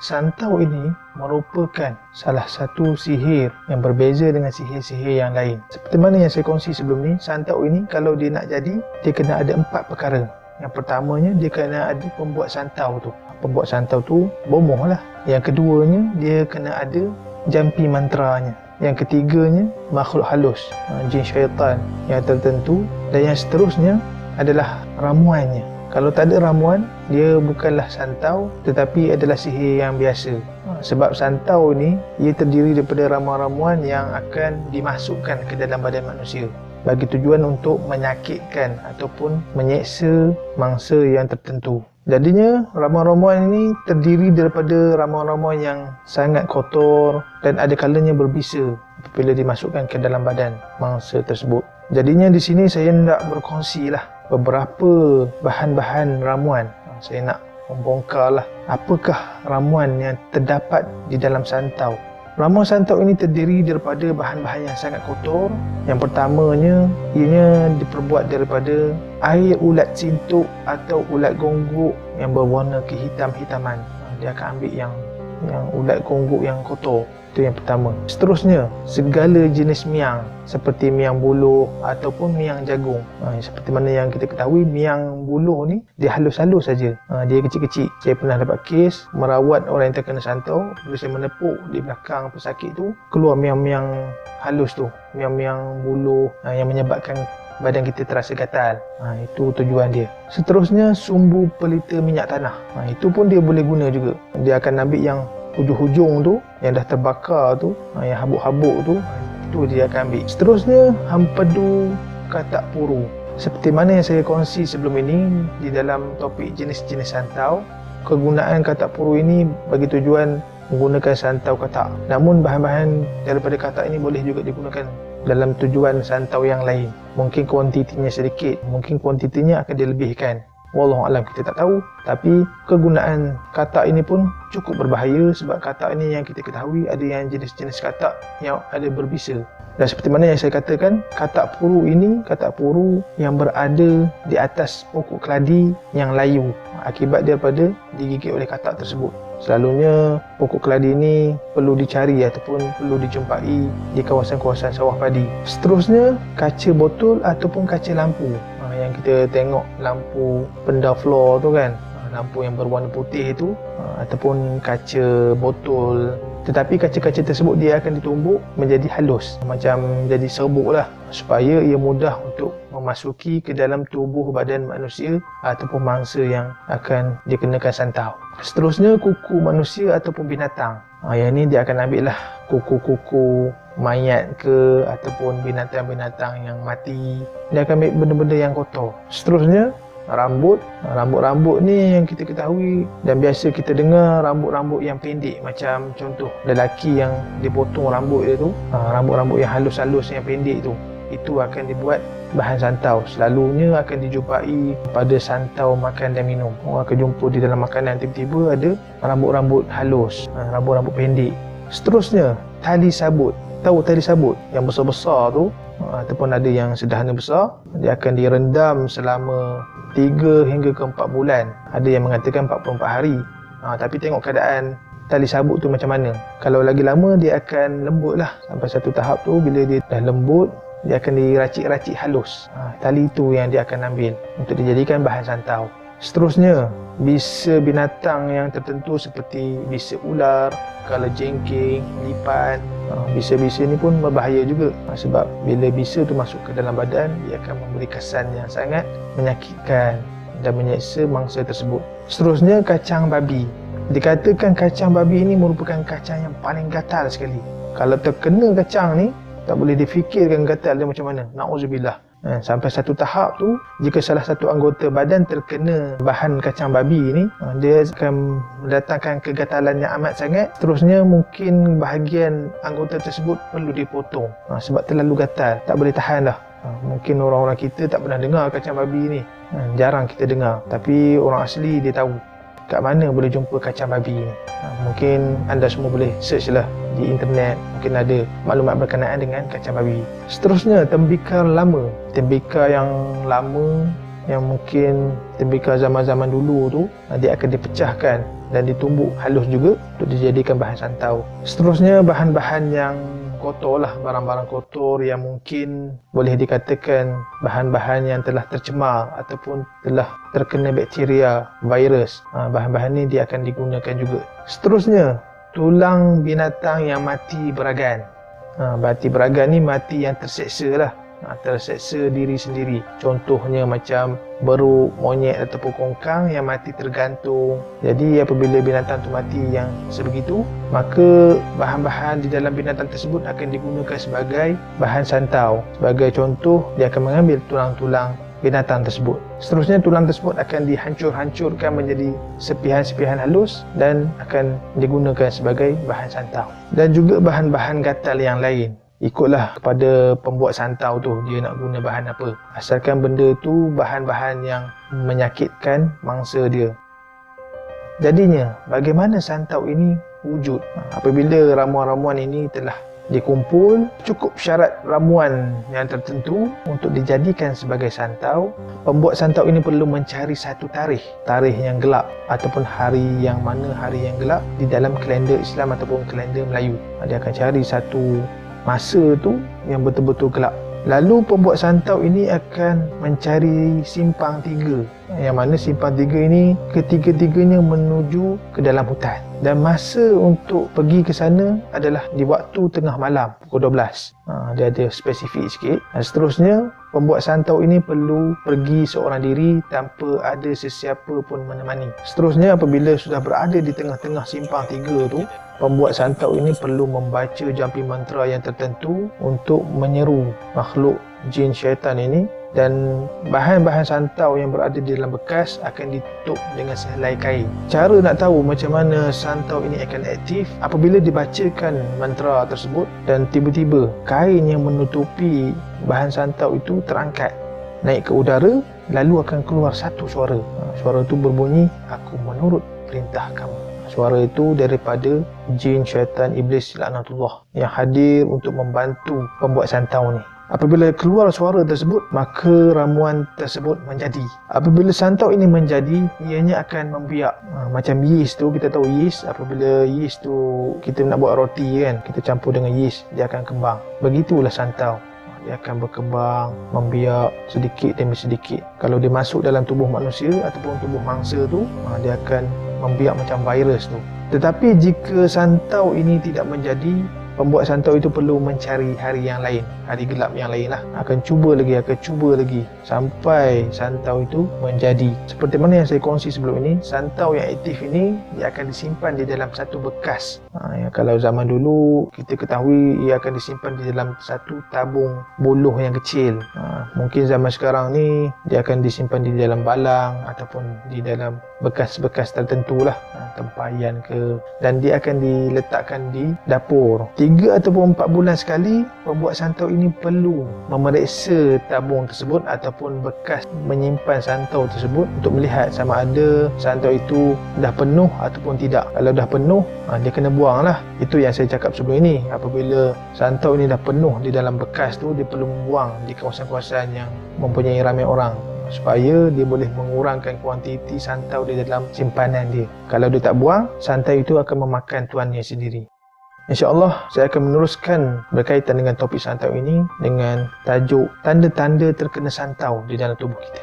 santau ini merupakan salah satu sihir yang berbeza dengan sihir-sihir yang lain. Seperti mana yang saya kongsi sebelum ni, santau ini kalau dia nak jadi, dia kena ada 4 perkara. Yang pertamanya, dia kena ada pembuat santau tu. Pembuat santau tu bomoh lah. Yang keduanya, dia kena ada jampi mantranya. Yang ketiganya, makhluk halus, jin syaitan yang tertentu. Dan yang seterusnya adalah ramuannya. Kalau tak ada ramuan, dia bukanlah santau tetapi adalah sihir yang biasa. Sebab santau ni, ia terdiri daripada ramuan-ramuan yang akan dimasukkan ke dalam badan manusia bagi tujuan untuk menyakitkan ataupun menyeksa mangsa yang tertentu. Jadinya ramuan-ramuan ini terdiri daripada ramuan-ramuan yang sangat kotor dan ada kalanya berbisa apabila dimasukkan ke dalam badan mangsa tersebut. Jadinya di sini saya nak berkongsilah beberapa bahan-bahan ramuan. Saya nak membongkarlah apakah ramuan yang terdapat di dalam santau. Ramuan santau ini terdiri daripada bahan-bahan yang sangat kotor. Yang pertamanya, ianya diperbuat daripada air ulat cintuk atau ulat gonggok yang berwarna kehitam-hitaman. Dia akan ambil yang ulat gonggok yang kotor. Itu yang pertama. Seterusnya, segala jenis miang seperti miang buluh ataupun miang jagung. Seperti mana yang kita ketahui, miang buluh ni dia halus-halus saja. Dia kecil-kecil. Saya pernah dapat kes merawat orang yang terkena santau. Bila saya menepuk di belakang pesakit tu, keluar miang-miang halus tu, miang-miang buluh yang menyebabkan badan kita terasa gatal. Itu tujuan dia. Seterusnya, sumbu pelita minyak tanah. Itu pun dia boleh guna juga. Dia akan ambil yang hujung-hujung tu yang dah terbakar tu, yang habuk-habuk tu, itu dia akan ambil. Seterusnya, hempedu katak puru. Seperti mana yang saya kongsi sebelum ini di dalam topik jenis-jenis santau, kegunaan katak puru ini bagi tujuan menggunakan santau katak. Namun bahan-bahan daripada katak ini boleh juga digunakan dalam tujuan santau yang lain. Mungkin kuantitinya sedikit, mungkin kuantitinya akan dilebihkan. Wallahualam, kita tak tahu. Tapi kegunaan katak ini pun cukup berbahaya sebab katak ini yang kita ketahui ada yang jenis-jenis katak yang ada berbisa. Dan seperti mana yang saya katakan, katak puru ini katak puru yang berada di atas pokok keladi yang layu akibat daripada digigit oleh katak tersebut. Selalunya pokok keladi ini perlu dicari ataupun perlu dijumpai di kawasan-kawasan sawah padi. Seterusnya, kaca botol ataupun kaca lampu. Yang kita tengok lampu pendar floor tu kan, lampu yang berwarna putih tu, ataupun kaca botol. Tetapi kaca-kaca tersebut dia akan ditumbuk menjadi halus, macam jadi serbuk lah, supaya ia mudah untuk memasuki ke dalam tubuh badan manusia ataupun mangsa yang akan dikenakan santau. Seterusnya, kuku manusia ataupun binatang. Yang ni dia akan ambil lah kuku-kuku mayat ke ataupun binatang-binatang yang mati. Dia akan ambil benda-benda yang kotor. Seterusnya, rambut. Rambut-rambut ni yang kita ketahui dan biasa kita dengar rambut-rambut yang pendek. Macam contoh lelaki yang dipotong rambut dia tu, rambut-rambut yang halus-halus yang pendek tu, itu akan dibuat bahan santau. Selalunya akan dijumpai pada santau makan dan minum. Orang akan jumpa di dalam makanan tiba-tiba ada rambut-rambut halus, rambut-rambut pendek. Seterusnya, tali sabut. Tahu tali sabut yang besar-besar tu, ataupun ada yang sederhana besar, dia akan direndam selama 3 hingga ke 4 bulan. Ada yang mengatakan 44 hari. Tapi tengok keadaan tali sabut tu macam mana. Kalau lagi lama, dia akan lembut lah. Sampai satu tahap tu, bila dia dah lembut, dia akan diracik-racik halus. Tali tu yang dia akan ambil untuk dijadikan bahan santau. Seterusnya, bisa binatang yang tertentu seperti bisa ular, kalajengking, lipan. Bisa-bisa ni pun berbahaya juga, sebab bila bisa tu masuk ke dalam badan, dia akan memberi kesan yang sangat menyakitkan dan menyeksa mangsa tersebut. Seterusnya, kacang babi. Dikatakan kacang babi ini merupakan kacang yang paling gatal sekali. Kalau terkena kacang ni, tak boleh difikirkan gatal dia macam mana. Na'udzubillah. Sampai satu tahap tu, jika salah satu anggota badan terkena bahan kacang babi ni, dia akan mendatangkan kegatalan yang amat sangat. Terusnya, mungkin bahagian anggota tersebut perlu dipotong sebab terlalu gatal, tak boleh tahan dah. Mungkin orang-orang kita tak pernah dengar kacang babi ni, jarang kita dengar. Tapi orang asli dia tahu kat mana boleh jumpa kacang babi ni. Mungkin anda semua boleh search lah di internet, mungkin ada maklumat berkenaan dengan kacang babi. Seterusnya, tembikar lama. Tembikar yang lama yang mungkin tembikar zaman-zaman dulu tu, dia akan dipecahkan dan ditumbuk halus juga untuk dijadikan bahan santau. Seterusnya bahan-bahan yang kotor lah, barang-barang kotor yang mungkin boleh dikatakan bahan-bahan yang telah tercemar ataupun telah terkena bakteria, virus. Bahan-bahan ni dia akan digunakan juga. Seterusnya, tulang binatang yang mati beragan. Mati beragan ni mati yang terseksa lah. Terseksa diri sendiri. Contohnya macam beruk, monyet ataupun kongkang yang mati tergantung. Jadi apabila binatang tu mati yang sebegitu, maka bahan-bahan di dalam binatang tersebut akan digunakan sebagai bahan santau. Sebagai contoh, dia akan mengambil tulang-tulang binatang tersebut. Seterusnya tulang tersebut akan dihancur-hancurkan menjadi sepihan-sepihan halus dan akan digunakan sebagai bahan santau. Dan juga bahan-bahan gatal yang lain. Ikutlah kepada pembuat santau tu, dia nak guna bahan apa. Asalkan benda tu bahan-bahan yang menyakitkan mangsa dia. Jadinya, bagaimana santau ini wujud? Apabila ramuan-ramuan ini telah dikumpul, cukup syarat ramuan yang tertentu untuk dijadikan sebagai santau, pembuat santau ini perlu mencari satu tarikh yang gelap ataupun hari yang gelap di dalam kalender Islam ataupun kalender Melayu. Dia akan cari satu masa tu yang betul-betul gelap. Lalu pembuat santau ini akan mencari simpang tiga, yang mana simpang tiga ini ketiga-tiganya menuju ke dalam hutan, dan masa untuk pergi ke sana adalah di waktu tengah malam pukul 12. Dia ada spesifik sikit. Dan seterusnya, pembuat santau ini perlu pergi seorang diri tanpa ada sesiapa pun menemani. Seterusnya, apabila sudah berada di tengah-tengah simpang tiga tu, pembuat santau ini perlu membaca jampi mantra yang tertentu untuk menyeru makhluk jin syaitan ini, dan bahan-bahan santau yang berada di dalam bekas akan ditutup dengan sehelai kain. Cara nak tahu macam mana santau ini akan aktif apabila dibacakan mantra tersebut dan tiba-tiba kain yang menutupi bahan santau itu terangkat naik ke udara, lalu akan keluar satu suara. Suara itu berbunyi, "Aku menurut perintah kamu." Suara itu daripada jin syaitan iblis laknatullah yang hadir untuk membantu pembuat santau ni. Apabila keluar suara tersebut, maka ramuan tersebut menjadi. Apabila santau ini menjadi, ianya akan membiak. Macam yeast tu, kita tahu yeast. Apabila yeast tu kita nak buat roti kan, kita campur dengan yeast, dia akan kembang. Begitulah santau. Dia akan berkembang, membiak sedikit demi sedikit. Kalau dia masuk dalam tubuh manusia ataupun tubuh mangsa tu, dia akan membiak macam virus tu. Tetapi jika santau ini tidak menjadi, pembuat santau itu perlu mencari hari yang lain, hari gelap yang lain lah. Akan cuba lagi sampai santau itu menjadi. Seperti mana yang saya kongsi sebelum ini, santau yang aktif ini dia akan disimpan di dalam satu bekas. Kalau zaman dulu kita ketahui ia akan disimpan di dalam satu tabung buluh yang kecil. Mungkin zaman sekarang ni dia akan disimpan di dalam balang ataupun di dalam bekas-bekas tertentu lah, tempayan ke, dan dia akan diletakkan di dapur. 3 ataupun 4 bulan sekali, pembuat santau ini perlu memeriksa tabung tersebut ataupun bekas menyimpan santau tersebut untuk melihat sama ada santau itu dah penuh ataupun tidak. Kalau dah penuh, dia kena buang lah. Itu yang saya cakap sebelum ini. Apabila santau ini dah penuh di dalam bekas tu, dia perlu membuang di kawasan-kawasan yang mempunyai ramai orang, supaya dia boleh mengurangkan kuantiti santau di dalam simpanan dia. Kalau dia tak buang, santau itu akan memakan tuannya sendiri. InsyaAllah saya akan meneruskan berkaitan dengan topik santau ini dengan tajuk tanda-tanda terkena santau di dalam tubuh kita.